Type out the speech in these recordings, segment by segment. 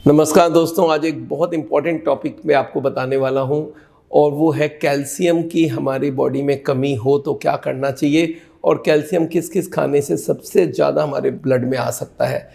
नमस्कार दोस्तों, आज एक बहुत इम्पॉर्टेंट टॉपिक मैं आपको बताने वाला हूं और वो है कैल्शियम की हमारी बॉडी में कमी हो तो क्या करना चाहिए और कैल्शियम किस किस खाने से सबसे ज़्यादा हमारे ब्लड में आ सकता है।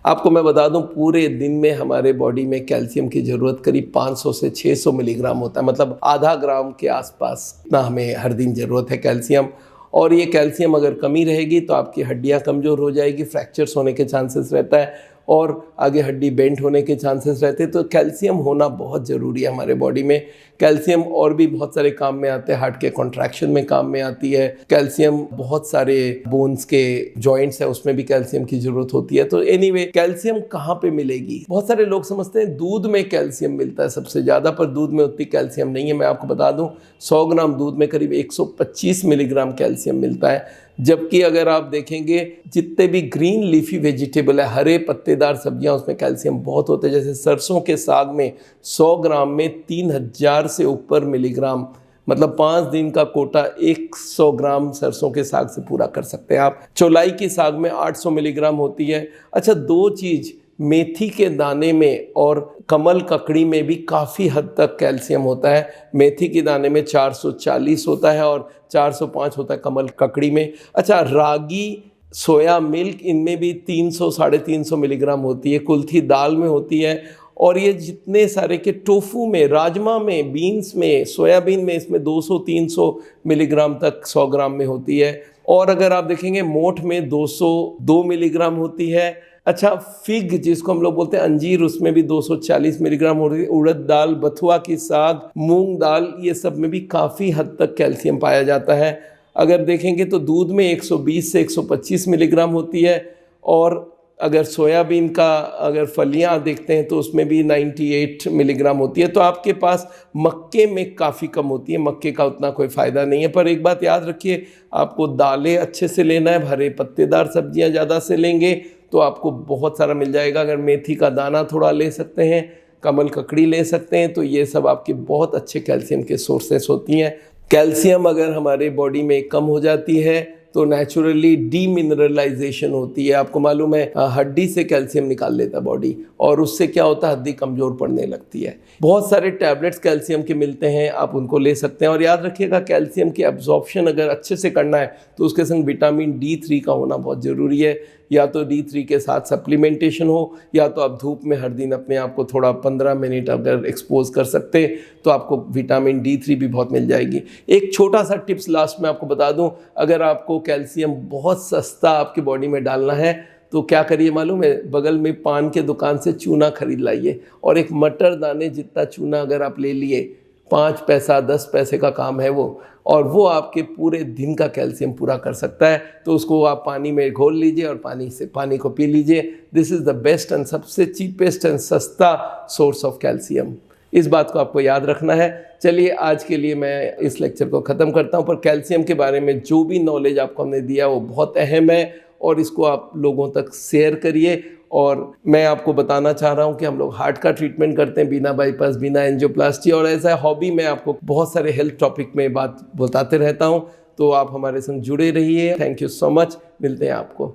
आपको मैं बता दूं, पूरे दिन में हमारे बॉडी में कैल्शियम की ज़रूरत करीब 500 से 600 मिलीग्राम होता है, मतलब आधा ग्राम के आसपास इतना हमें हर दिन ज़रूरत है कैल्शियम। और ये कैल्शियम अगर कमी रहेगी तो आपकी हड्डियां कमज़ोर हो जाएगी, फ्रैक्चर्स होने के चांसेस रहता है और आगे हड्डी बेंट होने के चांसेस रहते हैं। तो कैल्शियम होना बहुत ज़रूरी है हमारे बॉडी में। कैल्शियम और भी बहुत सारे काम में आते हैं, हार्ट के कॉन्ट्रैक्शन में काम में आती है कैल्शियम, बहुत सारे बोन्स के जॉइंट्स है उसमें भी कैल्शियम की ज़रूरत होती है। तो एनीवे, कैल्शियम कहाँ पे मिलेगी? बहुत सारे लोग समझते हैं दूध में कैल्शियम मिलता है सबसे ज़्यादा, पर दूध में उतनी कैल्शियम नहीं है। मैं आपको बता दूं, 100 ग्राम दूध में करीब 125 मिलीग्राम कैल्शियम मिलता है। जबकि अगर आप देखेंगे जितने भी ग्रीन लीफी वेजिटेबल है, हरे पत्तेदार सब्जियां, उसमें कैल्शियम बहुत होते हैं। जैसे सरसों के साग में 100 ग्राम में 3000 से ऊपर मिलीग्राम, मतलब 5 दिन का कोटा 100 ग्राम सरसों के साग से पूरा कर सकते हैं आप। चौलाई की साग में 800 मिलीग्राम होती है। अच्छा, दो चीज़, मेथी के दाने में और कमल ककड़ी में भी काफ़ी हद तक कैल्शियम होता है। मेथी के दाने में 440 होता है और 405 होता है कमल ककड़ी में। अच्छा, रागी, सोया मिल्क, इनमें भी 300 साढ़े 300 मिलीग्राम होती है। कुल्थी दाल में होती है। और ये जितने सारे के टोफू में, राजमा में, बीन्स में, सोयाबीन में, इसमें 200-300 मिलीग्राम तक 100 ग्राम में होती है। और अगर आप देखेंगे मोठ में 202 मिलीग्राम होती है। अच्छा, फिग जिसको हम लोग बोलते हैं अंजीर, उसमें भी 240 मिलीग्राम होती है। उड़द दाल, बथुआ की साग, मूंग दाल, ये सब में भी काफ़ी हद तक कैल्शियम पाया जाता है। अगर देखेंगे तो दूध में 120 से 125 मिलीग्राम होती है। और अगर सोयाबीन का अगर फलियां देखते हैं तो उसमें भी 98 मिलीग्राम होती है। तो आपके पास मक्के में काफ़ी कम होती है, मक्के का उतना कोई फ़ायदा नहीं है। पर एक बात याद रखिए, आपको दालें अच्छे से लेना है, हरे पत्तेदार सब्जियां ज़्यादा से लेंगे तो आपको बहुत सारा मिल जाएगा। अगर मेथी का दाना थोड़ा ले सकते हैं, कमल ककड़ी ले सकते हैं, तो ये सब आपके बहुत अच्छे कैल्शियम के सोर्सेस होती हैं। कैल्शियम अगर हमारे बॉडी में कम हो जाती है तो नेचुरली डीमिनरलाइजेशन होती है। आपको मालूम है, हड्डी से कैल्शियम निकाल लेता है बॉडी और उससे क्या होता है, हड्डी कमज़ोर पड़ने लगती है। बहुत सारे टैबलेट्स कैल्शियम के मिलते हैं, आप उनको ले सकते हैं। और याद रखिएगा, कैल्शियम की एब्जॉर्प्शन अगर अच्छे से करना है तो उसके संग विटामिन D3 का होना बहुत ज़रूरी है। या तो D3 के साथ सप्लीमेंटेशन हो, या तो आप धूप में हर दिन अपने आप को थोड़ा 15 मिनट अगर एक्सपोज कर सकते तो आपको विटामिन D3 भी बहुत मिल जाएगी। एक छोटा सा टिप्स लास्ट में आपको बता दूं, अगर आपको कैल्शियम बहुत सस्ता आपकी बॉडी में डालना है तो क्या करिए मालूम है, बगल में पान के दुकान से चूना खरीद लाइए और एक मटर दाने जितना चूना अगर आप ले लिए, 5 पैसा 10 पैसे का काम है वो, और वो आपके पूरे दिन का कैल्शियम पूरा कर सकता है। तो उसको आप पानी में घोल लीजिए और पानी को पी लीजिए। This is the best and सबसे चीपेस्ट एंड सस्ता सोर्स ऑफ कैल्शियम। इस बात को आपको याद रखना है। चलिए, आज के लिए मैं इस लेक्चर को ख़त्म करता हूँ। पर कैल्शियम के बारे में जो भी नॉलेज आपको हमने दिया वो बहुत अहम है और इसको आप लोगों तक शेयर करिए। और मैं आपको बताना चाह रहा हूँ कि हम लोग हार्ट का ट्रीटमेंट करते हैं बिना बाईपास, बिना एंजियोप्लास्टी, और ऐसा हॉबी मैं आपको बहुत सारे हेल्थ टॉपिक में बात बताते रहता हूँ। तो आप हमारे संग जुड़े रहिए। थैंक यू सो मच, मिलते हैं आपको।